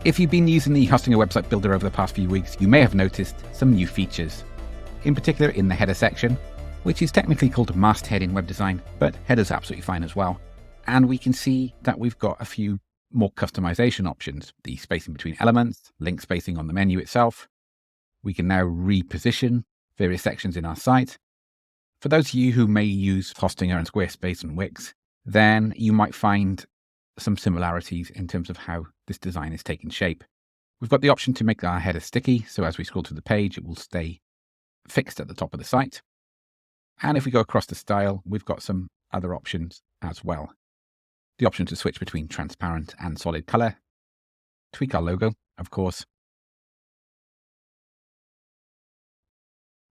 If you've been using the Hosting a Website Builder over the past few weeks, you may have noticed some new features, in particular in the header section, which is technically called Masthead in web design, but header's absolutely fine as well. And we can see that we've got a few more customization options, the spacing between elements, link spacing on the menu itself. We can now reposition various sections in our site. For those of you who may use Hostinger and Squarespace and Wix, then you might find some similarities in terms of how this design is taking shape. We've got the option to make our header sticky, so as we scroll through the page, it will stay fixed at the top of the site. And if we go across the style, we've got some other options as well. The option to switch between transparent and solid color, tweak our logo, of course.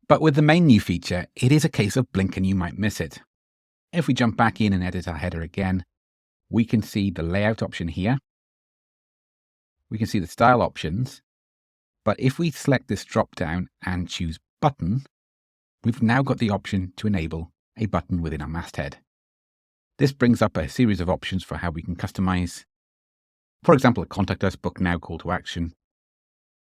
But with the main new feature, it is a case of blink and you might miss it. If we jump back in and edit our header again, we can see the layout option here. We can see the style options. But if we select this drop down and choose button, we've now got the option to enable a button within our masthead. This brings up a series of options for how we can customize, for example, a contact us, book now call to action,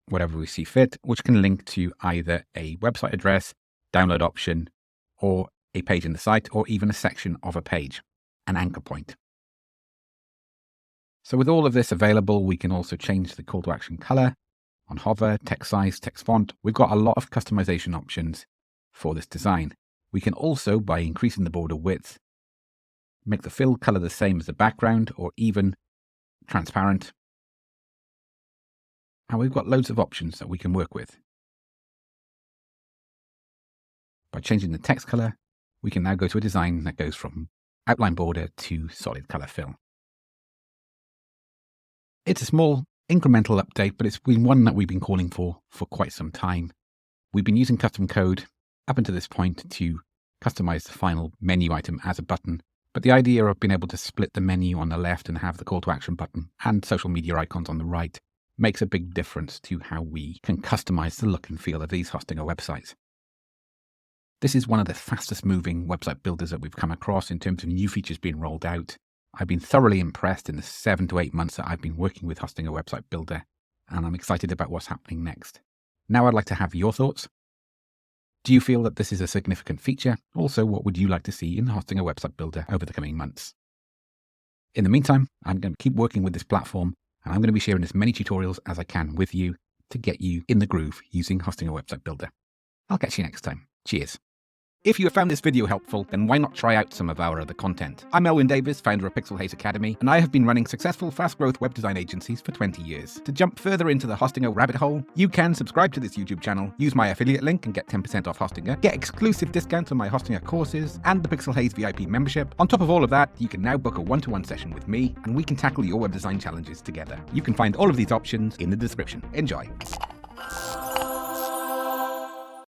whatever we see fit, which can link to either a website address, download option, or a page in the site, or even a section of a page, an anchor point. So with all of this available, we can also change the call to action color on hover, text size, text font. We've got a lot of customization options for this design. We can also, by increasing the border width, make the fill color the same as the background or even transparent. And we've got loads of options that we can work with. By changing the text color, we can now go to a design that goes from outline border to solid color fill. It's a small incremental update, but it's been one that we've been calling for quite some time. We've been using custom code up until this point to customize the final menu item as a button. But the idea of being able to split the menu on the left and have the call to action button and social media icons on the right makes a big difference to how we can customize the look and feel of these Hostinger websites. This is one of the fastest moving website builders that we've come across in terms of new features being rolled out. I've been thoroughly impressed in the 7 to 8 months that I've been working with Hostinger Website Builder, and I'm excited about what's happening next. Now I'd like to have your thoughts. Do you feel that this is a significant feature? Also, what would you like to see in Hostinger Website Builder over the coming months? In the meantime, I'm going to keep working with this platform, and I'm going to be sharing as many tutorials as I can with you to get you in the groove using Hostinger Website Builder. I'll catch you next time. Cheers. If you have found this video helpful, then why not try out some of our other content? I'm Elwyn Davies, founder of Pixelhaze Academy, and I have been running successful fast-growth web design agencies for 20 years. To jump further into the Hostinger rabbit hole, you can subscribe to this YouTube channel, use my affiliate link and get 10% off Hostinger, get exclusive discounts on my Hostinger courses, and the Pixelhaze VIP membership. On top of all of that, you can now book a one-to-one session with me, and we can tackle your web design challenges together. You can find all of these options in the description. Enjoy.